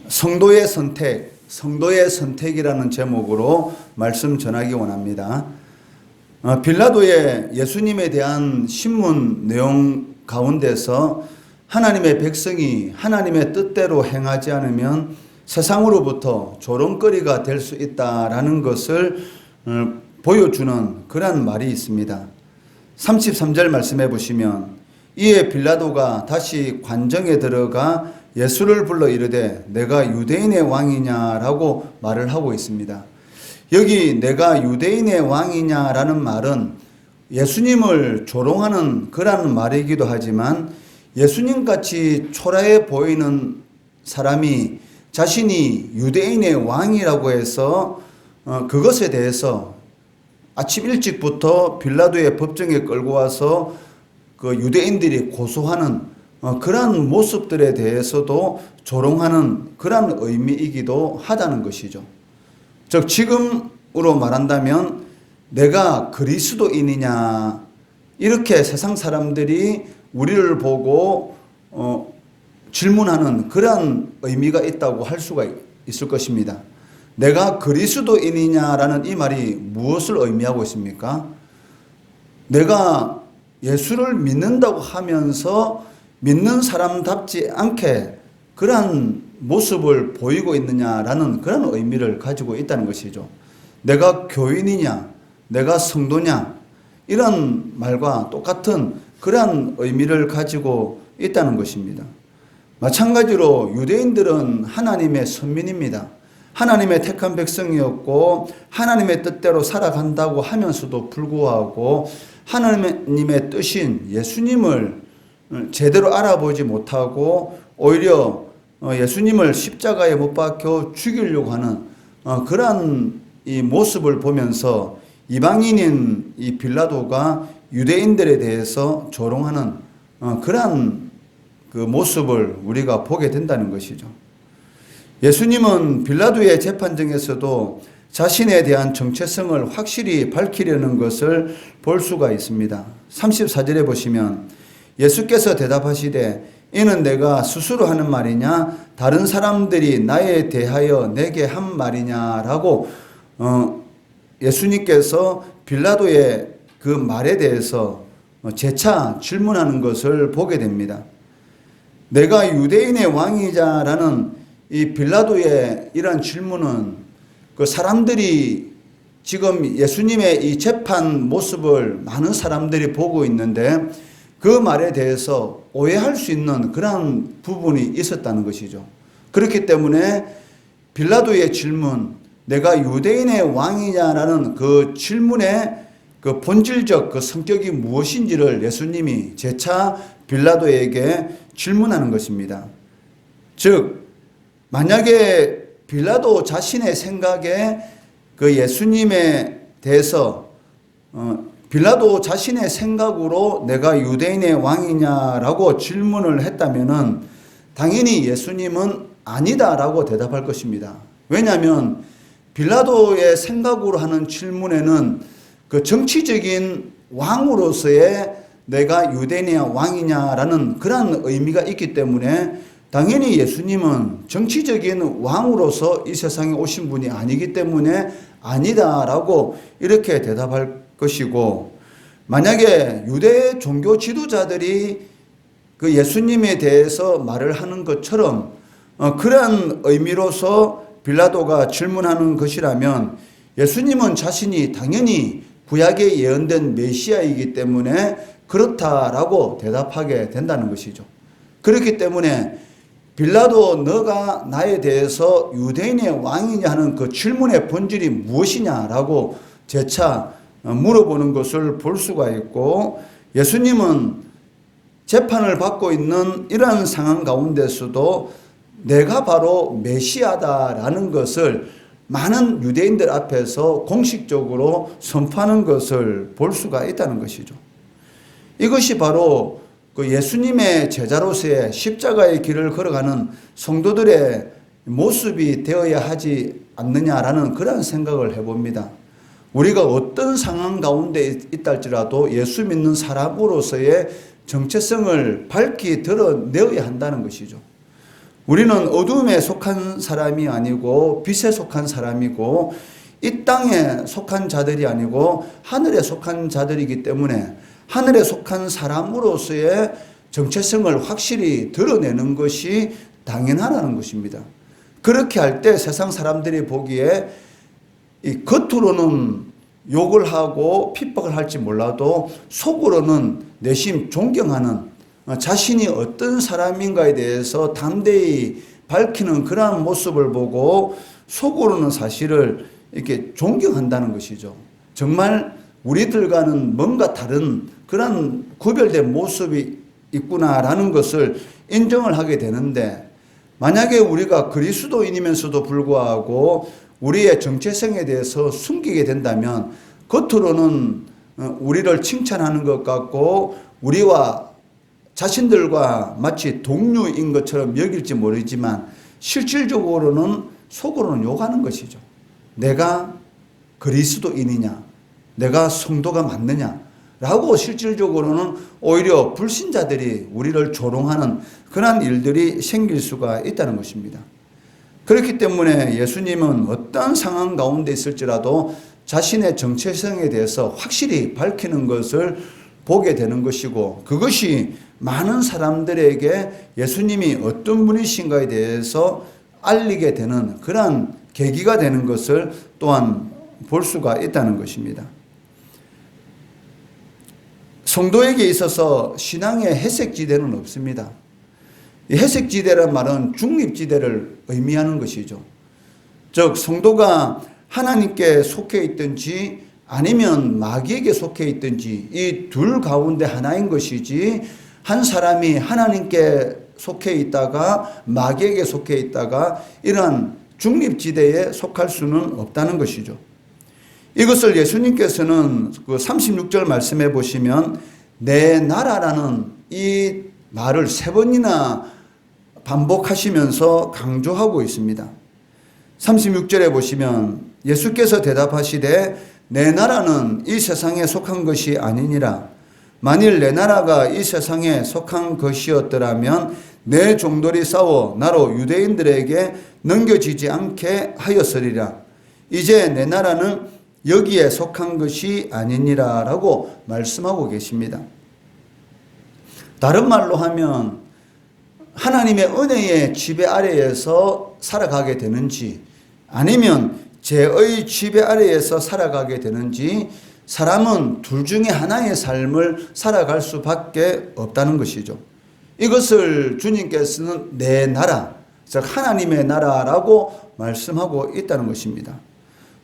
성도의 선택, 성도의 선택이라는 제목으로 말씀 전하기 원합니다. 빌라도의 예수님에 대한 신문 내용 가운데서 하나님의 백성이 하나님의 뜻대로 행하지 않으면 세상으로부터 조롱거리가 될 수 있다라는 것을 보여주는 그런 말이 있습니다. 33절 말씀해 보시면, 이에 빌라도가 다시 관정에 들어가 예수를 불러 이르되 내가 유대인의 왕이냐라고 말을 하고 있습니다. 여기 내가 유대인의 왕이냐라는 말은 예수님을 조롱하는 그런 말이기도 하지만, 예수님같이 초라해 보이는 사람이 자신이 유대인의 왕이라고 해서 그것에 대해서 아침 일찍부터 빌라도의 법정에 끌고 와서 그 유대인들이 고소하는 그러한 모습들에 대해서도 조롱하는 그런 의미이기도 하다는 것이죠. 즉 지금으로 말한다면 내가 그리스도인이냐, 이렇게 세상 사람들이 우리를 보고 질문하는 그런 의미가 있다고 할 수가 있을 것입니다. 내가 그리스도인이냐라는 이 말이 무엇을 의미하고 있습니까? 내가 예수를 믿는다고 하면서 믿는 사람답지 않게 그러한 모습을 보이고 있느냐라는 그런 의미를 가지고 있다는 것이죠. 내가 교인이냐, 내가 성도냐, 이런 말과 똑같은 그러한 의미를 가지고 있다는 것입니다. 마찬가지로 유대인들은 하나님의 선민입니다. 하나님의 택한 백성이었고 하나님의 뜻대로 살아간다고 하면서도 불구하고 하나님의 뜻인 예수님을 제대로 알아보지 못하고 오히려 예수님을 십자가에 못 박혀 죽이려고 하는 그러한 이 모습을 보면서 이방인인 이 빌라도가 유대인들에 대해서 조롱하는 그러한 그 모습을 우리가 보게 된다는 것이죠. 예수님은 빌라도의 재판정에서도 자신에 대한 정체성을 확실히 밝히려는 것을 볼 수가 있습니다. 34절에 보시면 예수께서 대답하시되 이는 내가 스스로 하는 말이냐 다른 사람들이 나에 대하여 내게 한 말이냐라고 예수님께서 빌라도의 그 말에 대해서 재차 질문하는 것을 보게 됩니다. 내가 유대인의 왕이자라는 이 빌라도의 이러한 질문은 그 사람들이 지금 예수님의 이 재판 모습을 많은 사람들이 보고 있는데 그 말에 대해서 오해할 수 있는 그런 부분이 있었다는 것이죠. 그렇기 때문에 빌라도의 질문, 내가 유대인의 왕이냐라는 그 질문의 그 본질적 그 성격이 무엇인지를 예수님이 재차 빌라도에게 질문하는 것입니다. 즉 만약에 빌라도 자신의 생각에 그 예수님에 대해서 빌라도 자신의 생각으로 내가 유대인의 왕이냐라고 질문을 했다면은 당연히 예수님은 아니다라고 대답할 것입니다. 왜냐하면 빌라도의 생각으로 하는 질문에는 그 정치적인 왕으로서의 내가 유대인의 왕이냐라는 그런 의미가 있기 때문에 당연히 예수님은 정치적인 왕으로서 이 세상에 오신 분이 아니기 때문에 아니다라고 이렇게 대답할 것이고, 만약에 유대 종교 지도자들이 그 예수님에 대해서 말을 하는 것처럼 그러한 의미로서 빌라도가 질문하는 것이라면 예수님은 자신이 당연히 구약에 예언된 메시아이기 때문에 그렇다라고 대답하게 된다는 것이죠. 그렇기 때문에 빌라도 너가 나에 대해서 유대인의 왕이냐 하는 그 질문의 본질이 무엇이냐라고 재차 물어보는 것을 볼 수가 있고, 예수님은 재판을 받고 있는 이러한 상황 가운데서도 내가 바로 메시아다라는 것을 많은 유대인들 앞에서 공식적으로 선포하는 것을 볼 수가 있다는 것이죠. 이것이 바로 그 예수님의 제자로서의 십자가의 길을 걸어가는 성도들의 모습이 되어야 하지 않느냐라는 그런 생각을 해봅니다. 우리가 어떤 상황 가운데 있다 할지라도 예수 믿는 사람으로서의 정체성을 밝히 드러내어야 한다는 것이죠. 우리는 어둠에 속한 사람이 아니고 빛에 속한 사람이고 이 땅에 속한 자들이 아니고 하늘에 속한 자들이기 때문에 하늘에 속한 사람으로서의 정체성을 확실히 드러내는 것이 당연하다는 것입니다. 그렇게 할 때 세상 사람들이 보기에 이 겉으로는 욕을 하고 핍박을 할지 몰라도 속으로는 내심 존경하는 자신이 어떤 사람인가에 대해서 담대히 밝히는 그러한 모습을 보고 속으로는 사실을 이렇게 존경한다는 것이죠. 정말 우리들과는 뭔가 다른 그런 구별된 모습이 있구나라는 것을 인정을 하게 되는데, 만약에 우리가 그리스도인이면서도 불구하고 우리의 정체성에 대해서 숨기게 된다면 겉으로는 우리를 칭찬하는 것 같고 우리와 자신들과 마치 동료인 것처럼 여길지 모르지만 실질적으로는 속으로는 욕하는 것이죠. 내가 그리스도인이냐, 내가 성도가 맞느냐 라고 실질적으로는 오히려 불신자들이 우리를 조롱하는 그런 일들이 생길 수가 있다는 것입니다. 그렇기 때문에 예수님은 어떤 상황 가운데 있을지라도 자신의 정체성에 대해서 확실히 밝히는 것을 보게 되는 것이고, 그것이 많은 사람들에게 예수님이 어떤 분이신가에 대해서 알리게 되는 그러한 계기가 되는 것을 또한 볼 수가 있다는 것입니다. 성도에게 있어서 신앙의 회색지대는 없습니다. 이 회색지대란 말은 중립지대를 의미하는 것이죠. 즉 성도가 하나님께 속해 있든지 아니면 마귀에게 속해 있든지 이 둘 가운데 하나인 것이지, 한 사람이 하나님께 속해 있다가 마귀에게 속해 있다가 이러한 중립지대에 속할 수는 없다는 것이죠. 이것을 예수님께서는 그 36절 말씀해 보시면 내 나라라는 이 말을 3번이나 반복하시면서 강조하고 있습니다. 36절에 보시면 예수께서 대답하시되 내 나라는 이 세상에 속한 것이 아니니라. 만일 내 나라가 이 세상에 속한 것이었더라면 내 종들이 싸워 나로 유대인들에게 넘겨지지 않게 하였으리라. 이제 내 나라는 여기에 속한 것이 아니니라 라고 말씀하고 계십니다. 다른 말로 하면 하나님의 은혜의 지배 아래에서 살아가게 되는지 아니면 죄의 지배 아래에서 살아가게 되는지, 사람은 둘 중에 하나의 삶을 살아갈 수밖에 없다는 것이죠. 이것을 주님께서는 내 나라, 즉 하나님의 나라라고 말씀하고 있다는 것입니다.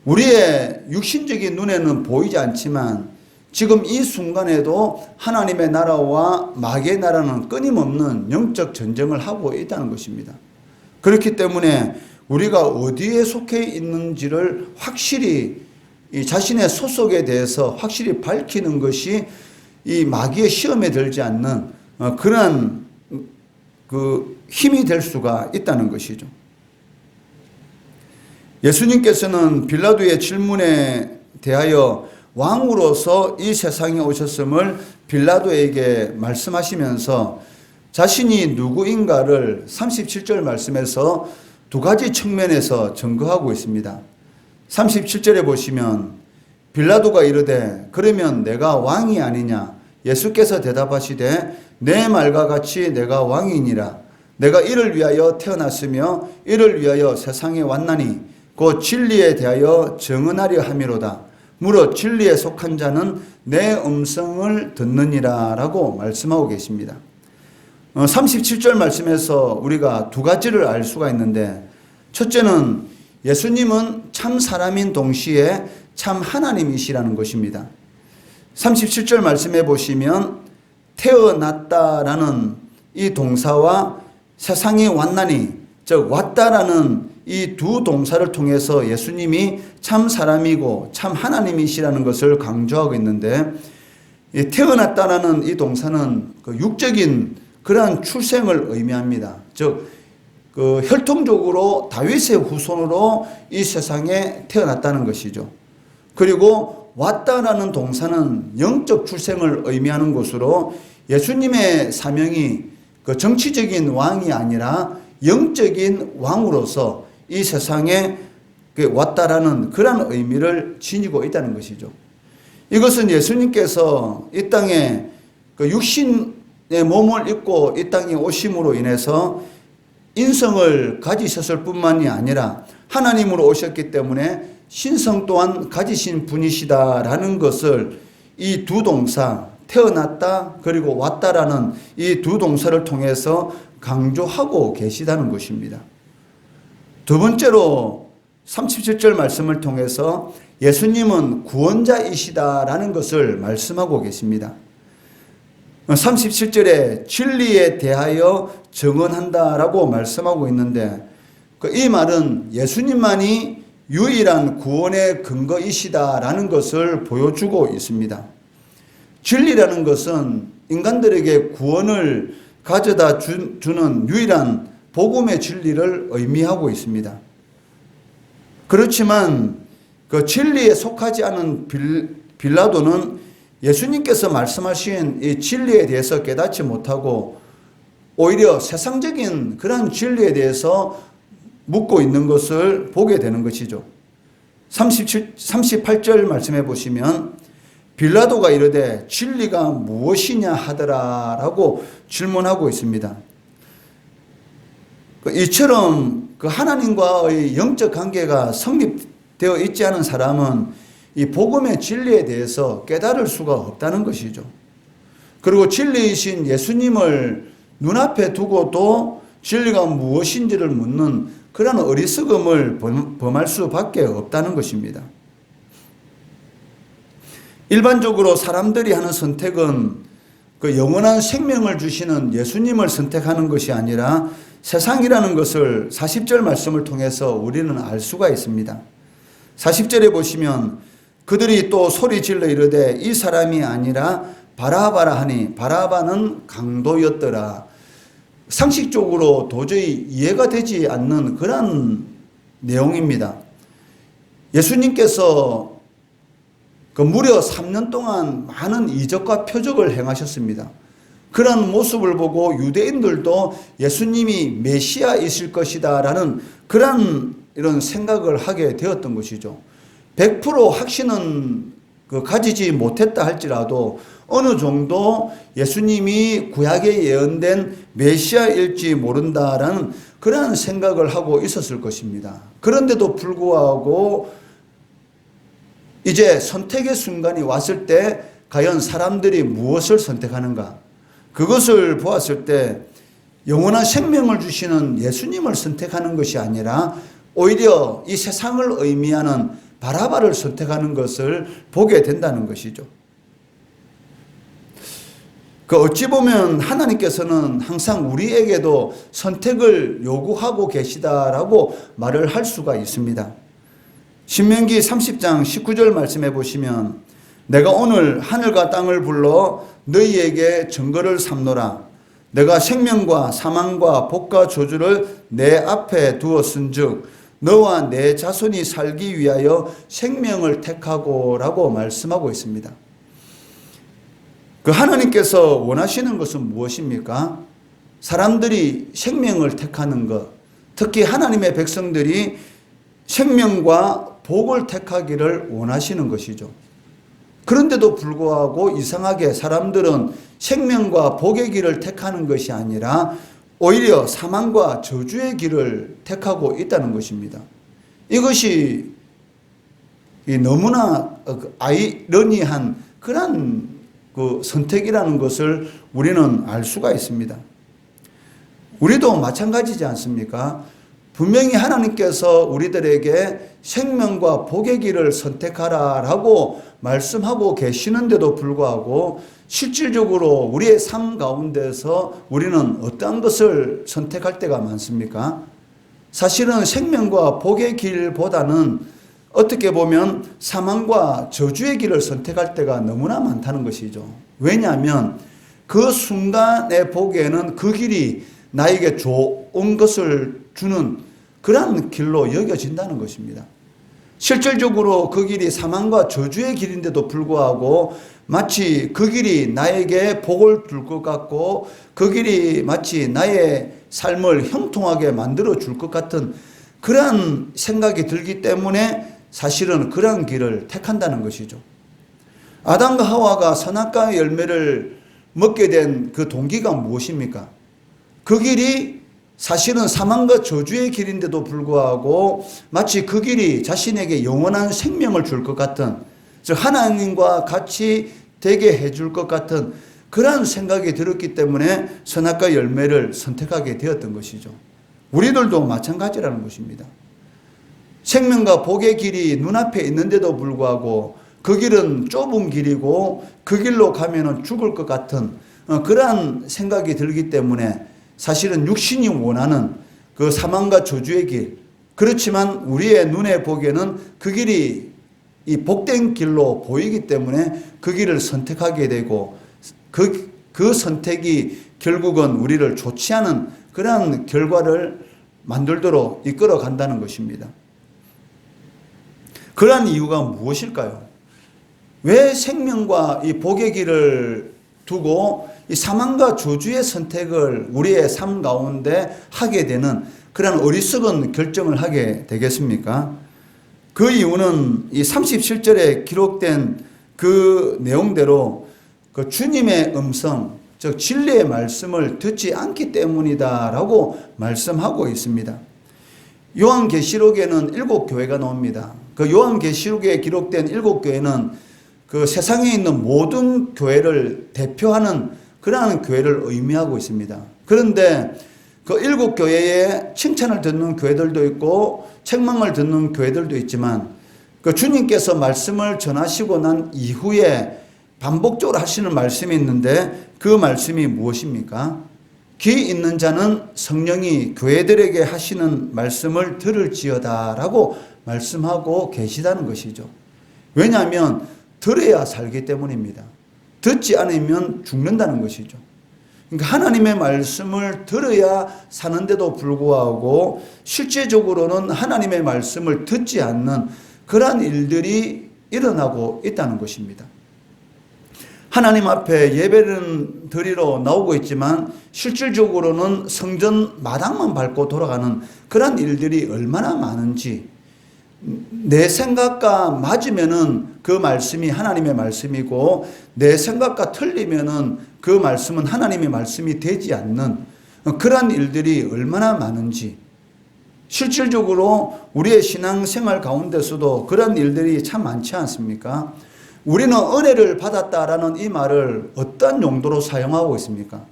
우리의 육신적인 눈에는 보이지 않지만 지금 이 순간에도 하나님의 나라와 마귀의 나라는 끊임없는 영적 전쟁을 하고 있다는 것입니다. 그렇기 때문에 우리가 어디에 속해 있는지를 확실히 이 자신의 소속에 대해서 확실히 밝히는 것이 이 마귀의 시험에 들지 않는 그런 그 힘이 될 수가 있다는 것이죠. 예수님께서는 빌라도의 질문에 대하여 왕으로서 이 세상에 오셨음을 빌라도에게 말씀하시면서 자신이 누구인가를 37절 말씀에서 두 가지 측면에서 증거하고 있습니다. 37절에 보시면 빌라도가 이르되 그러면 내가 왕이 아니냐? 예수께서 대답하시되 내 말과 같이 내가 왕이니라. 내가 이를 위하여 태어났으며 이를 위하여 세상에 왔나니 곧 진리에 대하여 증언하려 함이로다. 무릇 진리에 속한 자는 내 음성을 듣느니라 라고 말씀하고 계십니다. 37절 말씀에서 우리가 두 가지를 알 수가 있는데, 첫째는 예수님은 참 사람인 동시에 참 하나님이시라는 것입니다. 37절 말씀해 보시면 태어났다라는 이 동사와 세상에 왔나니, 즉 왔다라는 이 두 동사를 통해서 예수님이 참 사람이고 참 하나님이시라는 것을 강조하고 있는데, 이 태어났다라는 이 동사는 그 육적인 그러한 출생을 의미합니다. 즉 그 혈통적으로 다윗의 후손으로 이 세상에 태어났다는 것이죠. 그리고 왔다라는 동사는 영적 출생을 의미하는 것으로 예수님의 사명이 그 정치적인 왕이 아니라 영적인 왕으로서 이 세상에 왔다라는 그런 의미를 지니고 있다는 것이죠. 이것은 예수님께서 이 땅에 육신의 몸을 입고 이 땅에 오심으로 인해서 인성을 가지셨을 뿐만이 아니라 하나님으로 오셨기 때문에 신성 또한 가지신 분이시다라는 것을 이 두 동사, 태어났다 그리고 왔다라는 이 두 동사를 통해서 강조하고 계시다는 것입니다. 두 번째로 37절 말씀을 통해서 예수님은 구원자이시다라는 것을 말씀하고 계십니다. 37절에 진리에 대하여 증언한다라고 말씀하고 있는데 이 말은 예수님만이 유일한 구원의 근거이시다라는 것을 보여주고 있습니다. 진리라는 것은 인간들에게 구원을 가져다 주는 유일한 복음의 진리를 의미하고 있습니다. 그렇지만 그 진리에 속하지 않은 빌라도는 예수님께서 말씀하신 이 진리에 대해서 깨닫지 못하고 오히려 세상적인 그런 진리에 대해서 묻고 있는 것을 보게 되는 것이죠. 38절 말씀해 보시면 빌라도가 이르되 진리가 무엇이냐 하더라라고 질문하고 있습니다. 이처럼 그 하나님과의 영적 관계가 성립되어 있지 않은 사람은 이 복음의 진리에 대해서 깨달을 수가 없다는 것이죠. 그리고 진리이신 예수님을 눈앞에 두고도 진리가 무엇인지를 묻는 그런 어리석음을 범할 수밖에 없다는 것입니다. 일반적으로 사람들이 하는 선택은 그 영원한 생명을 주시는 예수님을 선택하는 것이 아니라 세상이라는 것을 40절 말씀을 통해서 우리는 알 수가 있습니다. 40절에 보시면 그들이 또 소리 질러 이르되 이 사람이 아니라 바라바라 하니 바라바는 강도였더라. 상식적으로 도저히 이해가 되지 않는 그런 내용입니다. 예수님께서 그 무려 3년 동안 많은 이적과 표적을 행하셨습니다. 그런 모습을 보고 유대인들도 예수님이 메시아이실 것이다 라는 그런 이런 생각을 하게 되었던 것이죠. 100% 확신은 가지지 못했다 할지라도 어느 정도 예수님이 구약에 예언된 메시아일지 모른다라는 그런 생각을 하고 있었을 것입니다. 그런데도 불구하고 이제 선택의 순간이 왔을 때 과연 사람들이 무엇을 선택하는가? 그것을 보았을 때 영원한 생명을 주시는 예수님을 선택하는 것이 아니라 오히려 이 세상을 의미하는 바라바를 선택하는 것을 보게 된다는 것이죠. 어찌 보면 하나님께서는 항상 우리에게도 선택을 요구하고 계시다라고 말을 할 수가 있습니다. 신명기 30장 19절 말씀해 보시면 내가 오늘 하늘과 땅을 불러 너희에게 증거를 삼노라. 내가 생명과 사망과 복과 저주를 내 앞에 두었은즉 너와 내 자손이 살기 위하여 생명을 택하고 라고 말씀하고 있습니다. 하나님께서 원하시는 것은 무엇입니까? 사람들이 생명을 택하는 것, 특히 하나님의 백성들이 생명과 복을 택하기를 원하시는 것이죠. 그런데도 불구하고 이상하게 사람들은 생명과 복의 길을 택하는 것이 아니라 오히려 사망과 저주의 길을 택하고 있다는 것입니다. 이것이 너무나 아이러니한 그런 선택이라는 것을 우리는 알 수가 있습니다. 우리도 마찬가지지 않습니까? 분명히 하나님께서 우리들에게 생명과 복의 길을 선택하라라고 말씀하고 계시는데도 불구하고 실질적으로 우리의 삶 가운데서 우리는 어떠한 것을 선택할 때가 많습니까? 사실은 생명과 복의 길보다는 어떻게 보면 사망과 저주의 길을 선택할 때가 너무나 많다는 것이죠. 왜냐하면 그 순간에 보기에는 그 길이 나에게 좋은 것을 주는 그런 길로 여겨진다는 것입니다. 실질적으로 그 길이 사망과 저주의 길인데도 불구하고 마치 그 길이 나에게 복을 줄 것 같고 그 길이 마치 나의 삶을 형통하게 만들어 줄 것 같은 그러한 생각이 들기 때문에 사실은 그러한 길을 택한다는 것이죠. 아담과 하와가 선악과의 열매를 먹게 된 그 동기가 무엇입니까? 그 길이 사실은 사망과 저주의 길인데도 불구하고 마치 그 길이 자신에게 영원한 생명을 줄 것 같은, 즉 하나님과 같이 되게 해줄 것 같은 그러한 생각이 들었기 때문에 선악과 열매를 선택하게 되었던 것이죠. 우리들도 마찬가지라는 것입니다. 생명과 복의 길이 눈앞에 있는데도 불구하고 그 길은 좁은 길이고 그 길로 가면은 죽을 것 같은 그러한 생각이 들기 때문에 사실은 육신이 원하는 그 사망과 저주의 길, 그렇지만 우리의 눈에 보기에는 그 길이 이 복된 길로 보이기 때문에 그 길을 선택하게 되고 그 선택이 결국은 우리를 좋지 않은 그러한 결과를 만들도록 이끌어 간다는 것입니다. 그러한 이유가 무엇일까요? 왜 생명과 이 복의 길을 두고 이 사망과 저주의 선택을 우리의 삶 가운데 하게 되는 그런 어리석은 결정을 하게 되겠습니까? 그 이유는 이 37절에 기록된 그 내용대로 그 주님의 음성, 즉 진리의 말씀을 듣지 않기 때문이다라고 말씀하고 있습니다. 요한계시록에는 7교회가 나옵니다. 그 요한계시록에 기록된 7교회는 그 세상에 있는 모든 교회를 대표하는 그러한 교회를 의미하고 있습니다. 그런데 그 7교회에 칭찬을 듣는 교회들도 있고 책망을 듣는 교회들도 있지만 그 주님께서 말씀을 전하시고 난 이후에 반복적으로 하시는 말씀이 있는데 그 말씀이 무엇입니까? 귀 있는 자는 성령이 교회들에게 하시는 말씀을 들을지어다 라고 말씀하고 계시다는 것이죠. 왜냐하면 들어야 살기 때문입니다. 듣지 않으면 죽는다는 것이죠. 그러니까 하나님의 말씀을 들어야 사는데도 불구하고 실제적으로는 하나님의 말씀을 듣지 않는 그러한 일들이 일어나고 있다는 것입니다. 하나님 앞에 예배를 드리러 나오고 있지만 실질적으로는 성전 마당만 밟고 돌아가는 그런 일들이 얼마나 많은지, 내 생각과 맞으면은 그 말씀이 하나님의 말씀이고 내 생각과 틀리면은 그 말씀은 하나님의 말씀이 되지 않는 그런 일들이 얼마나 많은지, 실질적으로 우리의 신앙생활 가운데서도 그런 일들이 참 많지 않습니까? 우리는 은혜를 받았다라는 이 말을 어떤 용도로 사용하고 있습니까?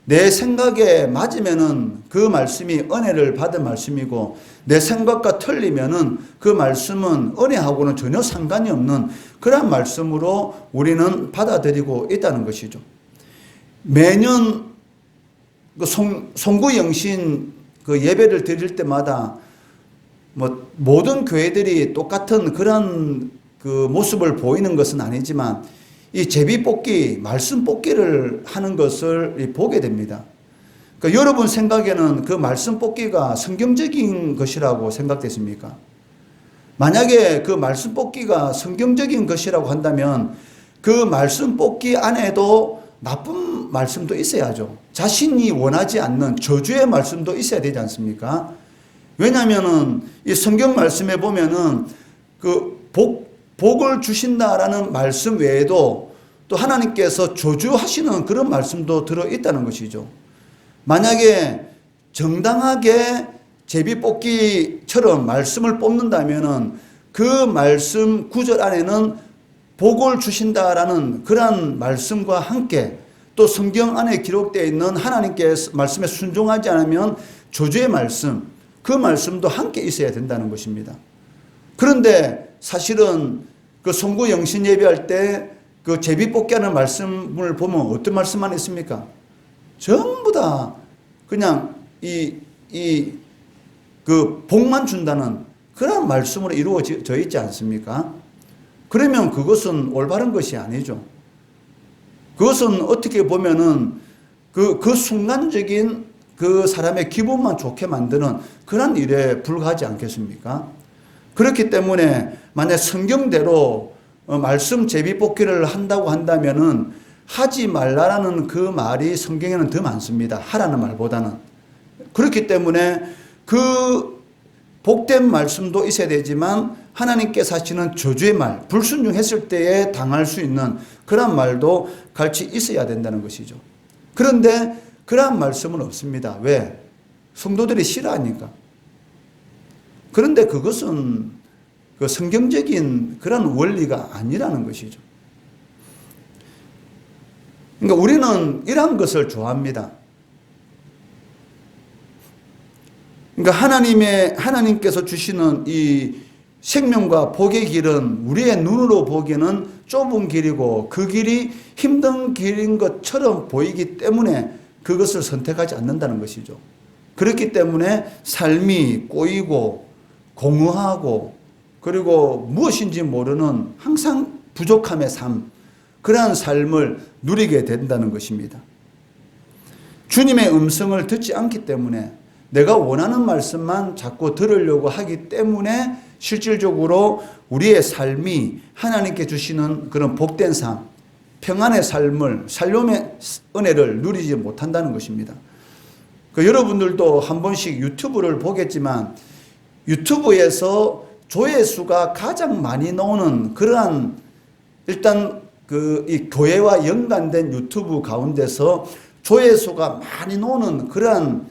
내 생각에 맞으면은 그 말씀이 은혜를 받은 말씀이고 내 생각과 틀리면은 그 말씀은 은혜하고는 전혀 상관이 없는 그런 말씀으로 우리는 받아들이고 있다는 것이죠. 매년 그 송구영신 그 예배를 드릴 때마다 뭐 모든 교회들이 똑같은 그런 그 모습을 보이는 것은 아니지만 이 제비뽑기, 말씀 뽑기를 하는 것을 보게 됩니다. 그러니까 여러분 생각에는 그 말씀 뽑기가 성경적인 것이라고 생각되십니까? 만약에 그 말씀 뽑기가 성경적인 것이라고 한다면 그 말씀 뽑기 안에도 나쁜 말씀도 있어야죠. 자신이 원하지 않는 저주의 말씀도 있어야 되지 않습니까? 왜냐하면은 이 성경 말씀에 보면은 그 복을 주신다라는 말씀 외에도 또 하나님께서 저주하시는 그런 말씀도 들어있다는 것이죠. 만약에 정당하게 제비뽑기처럼 말씀을 뽑는다면은 그 말씀 구절 안에는 복을 주신다라는 그런 말씀과 함께 또 성경 안에 기록되어 있는 하나님께서 말씀에 순종하지 않으면 저주의 말씀, 그 말씀도 함께 있어야 된다는 것입니다. 그런데 사실은 그 송구 영신 예배할 때 그 제비뽑기 하는 말씀을 보면 어떤 말씀만 있습니까? 전부 다 그냥 그 복만 준다는 그런 말씀으로 이루어져 있지 않습니까? 그러면 그것은 올바른 것이 아니죠. 그것은 어떻게 보면은 그 순간적인 그 사람의 기분만 좋게 만드는 그런 일에 불과하지 않겠습니까? 그렇기 때문에 만약 성경대로 말씀 제비뽑기를 한다고 한다면은 하지 말라라는 그 말이 성경에는 더 많습니다. 하라는 말보다는. 그렇기 때문에 그 복된 말씀도 있어야 되지만 하나님께서 하시는 저주의 말, 불순종했을 때에 당할 수 있는 그런 말도 같이 있어야 된다는 것이죠. 그런데 그러한 말씀은 없습니다. 왜? 성도들이 싫어하니까. 그런데 그것은 그 성경적인 그런 원리가 아니라는 것이죠. 그러니까 우리는 이러한 것을 좋아합니다. 그러니까 하나님께서 주시는 이 생명과 복의 길은 우리의 눈으로 보기에는 좁은 길이고 그 길이 힘든 길인 것처럼 보이기 때문에 그것을 선택하지 않는다는 것이죠. 그렇기 때문에 삶이 꼬이고 공허하고 그리고 무엇인지 모르는 항상 부족함의 삶, 그러한 삶을 누리게 된다는 것입니다. 주님의 음성을 듣지 않기 때문에 내가 원하는 말씀만 자꾸 들으려고 하기 때문에 실질적으로 우리의 삶이 하나님께 주시는 그런 복된 삶, 평안의 삶을, 살림의 은혜를 누리지 못한다는 것입니다. 여러분들도 한 번씩 유튜브를 보겠지만 유튜브에서 조회수가 가장 많이 나오는 그러한 일단 이 교회와 연관된 유튜브 가운데서 조회수가 많이 나오는 그러한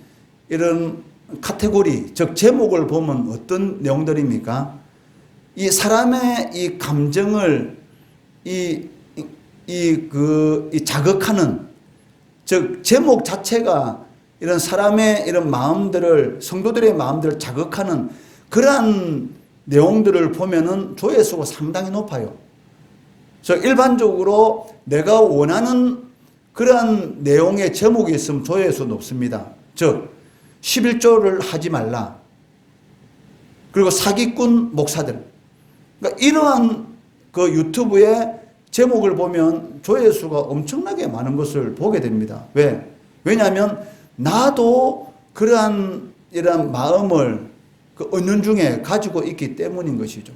이런 카테고리, 즉 제목을 보면 어떤 내용들입니까? 이 사람의 이 감정을 자극하는, 즉 제목 자체가 이런 사람의 이런 마음들을, 성도들의 마음들을 자극하는 그러한 내용들을 보면은 조회수가 상당히 높아요. 일반적으로 내가 원하는 그러한 내용의 제목이 있으면 조회수 높습니다. 즉 11조를 하지 말라. 그리고 사기꾼 목사들. 그러니까 이러한 그 유튜브의 제목을 보면 조회수가 엄청나게 많은 것을 보게 됩니다. 왜? 왜냐하면 나도 그러한 이러한 마음을 은연중에 가지고 있기 때문인 것이죠.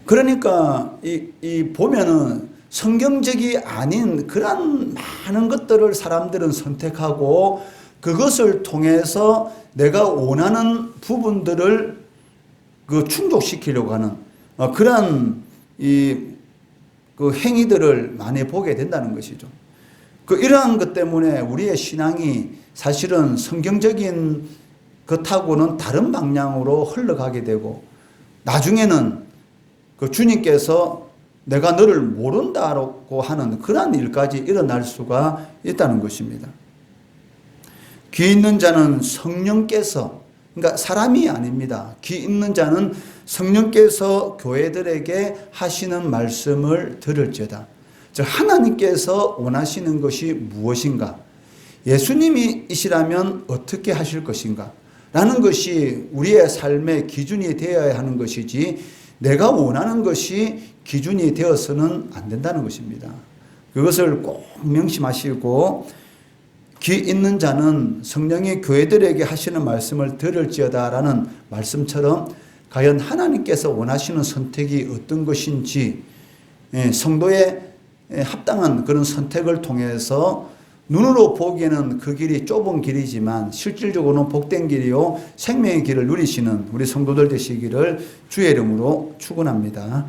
그러니까 보면은 성경적이 아닌 그런 많은 것들을 사람들은 선택하고 그것을 통해서 내가 원하는 부분들을 충족시키려고 하는 그런 그 행위들을 많이 보게 된다는 것이죠. 이러한 것 때문에 우리의 신앙이 사실은 성경적인 것하고는 다른 방향으로 흘러가게 되고 나중에는 주님께서 내가 너를 모른다고 하는 그러한 일까지 일어날 수가 있다는 것입니다. 귀 있는 자는 성령께서, 그러니까 사람이 아닙니다. 귀 있는 자는 성령께서 교회들에게 하시는 말씀을 들을지어다. 즉 하나님께서 원하시는 것이 무엇인가? 예수님이시라면 어떻게 하실 것인가? 라는 것이 우리의 삶의 기준이 되어야 하는 것이지 내가 원하는 것이 기준이 되어서는 안 된다는 것입니다. 그것을 꼭 명심하시고 귀 있는 자는 성령이 교회들에게 하시는 말씀을 들을지어다라는 말씀처럼 과연 하나님께서 원하시는 선택이 어떤 것인지 성도의 합당한 그런 선택을 통해서 눈으로 보기에는 그 길이 좁은 길이지만 실질적으로는 복된 길이요 생명의 길을 누리시는 우리 성도들 되시기를 주의 이름으로 축원합니다.